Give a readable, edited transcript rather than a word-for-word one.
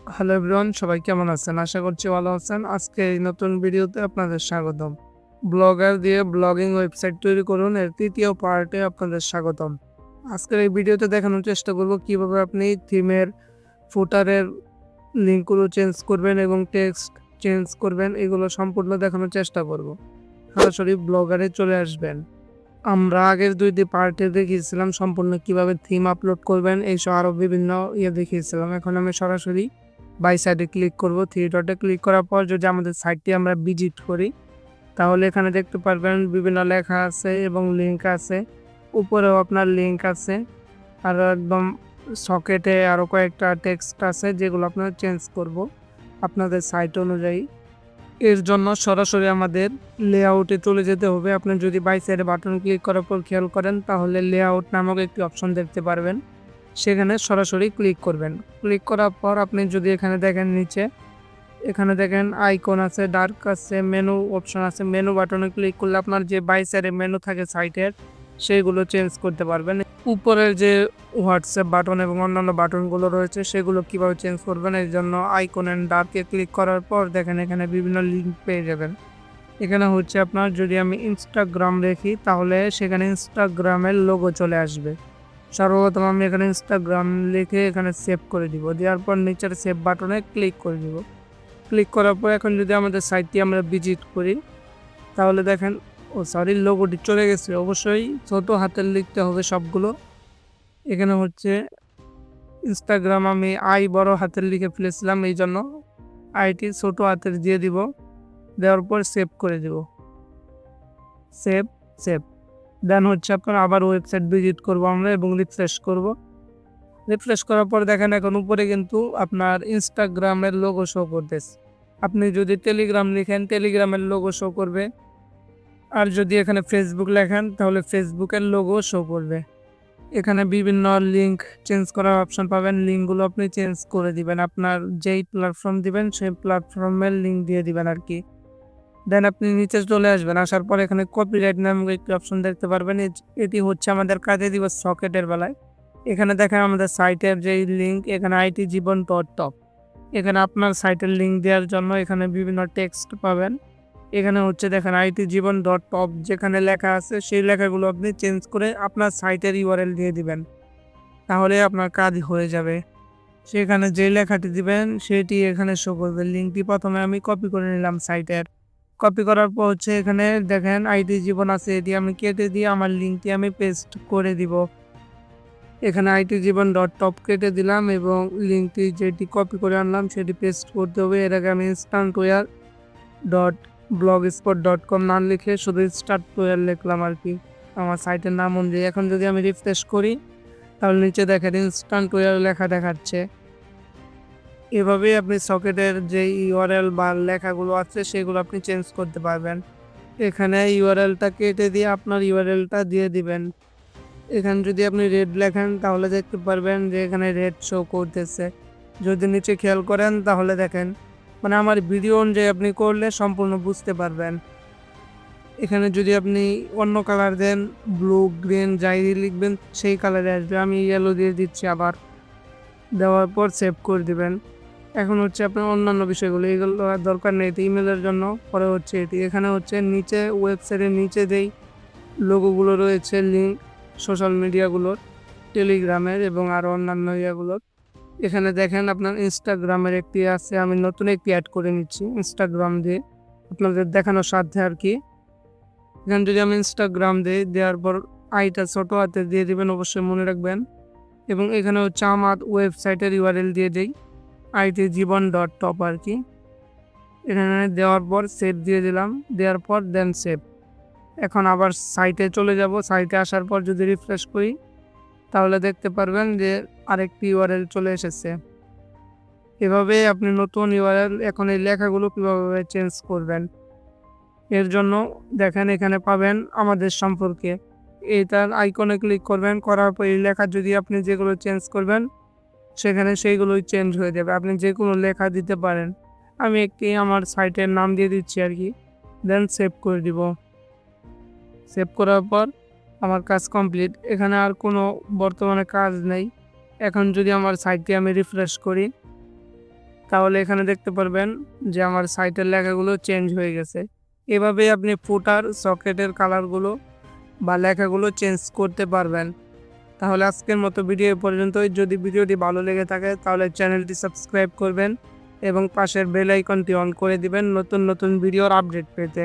Hello everyone, সবাই কেমন আছেন? আশা করছি ভালো আছেন। আজকে এই নতুন ভিডিওতে আপনাদের স্বাগতম। ব্লগার দিয়ে ব্লগিং ওয়েবসাইট তৈরি করুন এর ৩য় পার্টে আপনাদের স্বাগতম। আজকের এই ভিডিওতে দেখানোর চেষ্টা করব কিভাবে আপনি থিমের ফুটারের লিঙ্কগুলো চেঞ্জ করবেন এবং টেক্সট চেঞ্জ করবেন, এগুলো সম্পূর্ণ দেখানোর চেষ্টা করব। সরাসরি ব্লগারে চলে আসবেন। আমরা আগের ২টি পার্টে দেখিয়েছিলাম সম্পূর্ণ কিভাবে থিম আপলোড করবেন, এইসব আরও বিভিন্ন দেখিয়েছিলাম। এখন আমি সরাসরি বাই সাইডে ক্লিক করব। 3 ডটে ক্লিক করার পর যদি আমাদের সাইটটি আমরা ভিজিট করি, তাহলে এখানে দেখতে পারবেন বিভিন্ন লেখা আছে এবং লিঙ্ক আছে। উপরেও আপনার লিঙ্ক আছে। আর একদম সকেটে আরও কয়েকটা টেক্সট আছে যেগুলো আপনারা চেঞ্জ করব আপনাদের সাইট অনুযায়ী। এর জন্য সরাসরি আমাদের লেআউটে চলে যেতে হবে। আপনি যদি বাই সাইডে বাটন ক্লিক করার পর খেয়াল করেন, তাহলে লেআউট নামক একটি অপশন দেখতে পারবেন। সেখানে সরাসরি ক্লিক করবেন। ক্লিক করার পর আপনি যদি এখানে দেখেন নিচে, এখানে দেখেন আইকন আছে, ডার্ক আছে, মেনু অপশন আছে। মেনু বাটনে ক্লিক করলে আপনার যে বাই সাইডে মেনু থাকে সাইটের, সেইগুলো চেঞ্জ করতে পারবেন। উপরের যে হোয়াটসঅ্যাপ বাটন এবং অন্যান্য বাটনগুলো রয়েছে সেগুলো কিভাবে চেঞ্জ করবেন, এর জন্য আইকন অ্যান্ড ডার্কে ক্লিক করার পর দেখেন এখানে বিভিন্ন লিঙ্ক পেয়ে যাবেন। এখানে হচ্ছে আপনার যদি আমি ইনস্টাগ্রাম দেখি, তাহলে সেখানে ইনস্টাগ্রামের লোগো চলে আসবে। সর্বপ্রথম আমি এখানে ইনস্টাগ্রাম লিখে এখানে সেভ করে দিব। দেওয়ার পর নিচের সেভ বাটনে ক্লিক করে দিব। ক্লিক করার পর এখন যদি আমাদের সাইটটি আমরা ভিজিট করি, তাহলে দেখেন লোগোটি চলে গেছে। অবশ্যই ছোট হাতের লিখতে হবে সবগুলো। এখানে হচ্ছে ইনস্টাগ্রাম আমি বড় হাতের লিখে ফেলেছিলাম, এই জন্য আইটি ছোট হাতের দিয়ে দিব। দেওয়ার পর সেভ করে দিব। সেভ সেভ দেন হচ্ছে আপনার আবার ওয়েবসাইট ভিজিট করব আমরা এবং রিফ্রেশ করব। রিফ্রেশ করার পর দেখেন এখন উপরে কিন্তু আপনার ইনস্টাগ্রামের লোগো শো করতেছে। আপনি যদি টেলিগ্রাম লিখেন, টেলিগ্রামের লোগো শো করবে। আর যদি এখানে ফেসবুক লেখেন, তাহলে ফেসবুকের লোগো শো করবে। এখানে বিভিন্ন লিঙ্ক চেঞ্জ করার অপশন পাবেন। লিঙ্কগুলো আপনি চেঞ্জ করে দিবেন। আপনার যেই প্ল্যাটফর্ম দিবেন সেই প্ল্যাটফর্মের লিঙ্ক দিয়ে দিবেন আর কি। দেন আপনি নিচে চলে আসবেন। আসার পর এখানে কপিরাইট নামক একটি অপশন দেখতে পারবেন। এটি হচ্ছে আমাদের কাজে দিব সকেটের বেলায়। এখানে দেখেন আমাদের সাইটের যেই লিঙ্ক, এখানে itjibon.top। এখানে আপনার সাইটের লিঙ্ক দেওয়ার জন্য এখানে বিভিন্ন টেক্সট পাবেন। এখানে হচ্ছে দেখেন itjibon.top যেখানে লেখা আছে সেই লেখাগুলো আপনি চেঞ্জ করে আপনার সাইটের ইউআরএল দিয়ে দিবেন। তাহলে আপনার কাজ হয়ে যাবে। সেখানে যে লেখাটি দিবেন সেটি এখানে শো করবে। লিঙ্কটি প্রথমে আমি কপি করে নিলাম সাইটের। কপি করার পর হচ্ছে এখানে দেখেন itjibon আছে, এটি আমি কেটে দিয়ে আমার লিঙ্কটি আমি পেস্ট করে দিব। এখানে itjibon.top কেটে দিলাম এবং লিঙ্কটি যেটি কপি করে আনলাম সেটি পেস্ট করতে হবে। এর আগে আমি instantware.blogspot.com নাম লিখে শুধু স্টার্টওয়্যার লিখলাম আর কি, আমার সাইটের নাম অনুযায়ী। এখন যদি আমি রিফ্রেশ করি, তাহলে নিচে দেখেন ইনস্ট্যান্টওয়্যার লেখা দেখাচ্ছে। এভাবেই আপনি সকেটের যে ইউআরএল বা লেখাগুলো আছে সেগুলো আপনি চেঞ্জ করতে পারবেন। এখানে ইউআরএলটা কেটে দিয়ে আপনার ইউআরএলটা দিয়ে দিবেন। এখানে যদি আপনি রেড লেখেন, তাহলে দেখতে পারবেন যে এখানে রেড শো করতেছে। যদি নিচে খেয়াল করেন তাহলে দেখেন, মানে আমার ভিডিও অনুযায়ী আপনি করলে সম্পূর্ণ বুঝতে পারবেন। এখানে যদি আপনি অন্য কালার দেন, ব্লু, গ্রিন যাই লিখবেন সেই কালারে আসবে। আমি ইয়েলো দিয়ে দিচ্ছি আবার। দেওয়ার পর সেভ করে দিবেন। এখন হচ্ছে আপনার অন্যান্য বিষয়গুলো, এগুলো আর দরকার নেই। ইমেলের জন্য পরে হচ্ছে এটি। এখানে হচ্ছে নিচে ওয়েবসাইটের নিচে যেই লোগোগুলো রয়েছে, লিঙ্ক সোশ্যাল মিডিয়াগুলোর, টেলিগ্রামের এবং আরও অন্যান্য ইয়েগুলোর। এখানে দেখেন আপনার ইনস্টাগ্রামের একটি আছে, আমি নতুন একটি অ্যাড করে নিচ্ছি ইনস্টাগ্রাম দিয়ে আপনাদের দেখানোর সাথে আর কি। এখানে যদি আমি ইনস্টাগ্রাম দিই, দেওয়ার পর আইটা ছোট হাতে দিয়ে দিবেন, অবশ্যই মনে রাখবেন। এবং এখানে হচ্ছে আমার ওয়েবসাইটের ইউআরএল দিয়ে দিই, itjibon.top আর কি। এখানে দেওয়ার পর সেভ দিয়ে দিলাম। দেওয়ার পর দেন সেভ। এখন আবার সাইটে চলে যাব। সাইটে আসার পর যদি রিফ্রেশ করি, তাহলে দেখতে পারবেন যে আরেকটি ইউআরএল চলে এসেছে। এভাবে আপনি নতুন ইউআরএল এখন এই লেখাগুলো কীভাবে চেঞ্জ করবেন, এর জন্য দেখেন এখানে পাবেন আমাদের সম্পর্কে। এটার আইকনে ক্লিক করবেন। করার পর এই লেখা যদি আপনি যেগুলো চেঞ্জ করবেন, সেখানে সেইগুলোই চেঞ্জ হয়ে যাবে। আপনি যে কোনো লেখা দিতে পারেন। আমি একটি আমার সাইটের নাম দিয়ে দিচ্ছি আর কি। দেন সেভ করে দিব। সেভ করার পর আমার কাজ কমপ্লিট। এখানে আর কোনো বর্তমানে কাজ নেই। এখন যদি আমার সাইটটি আমি রিফ্রেশ করি, তাহলে এখানে দেখতে পারবেন যে আমার সাইটের লেখাগুলো চেঞ্জ হয়ে গেছে। এভাবেই আপনি ফুটার সকেটের কালারগুলো বা লেখাগুলো চেঞ্জ করতে পারবেন। তাহলে আজকের মতো ভিডিও এ পর্যন্তই। যদি ভিডিওটি ভালো লেগে থাকে তাহলে চ্যানেলটি সাবস্ক্রাইব করবেন এবং পাশের বেল আইকনটি অন করে দিবেন নতুন নতুন ভিডিওর আপডেট পেতে।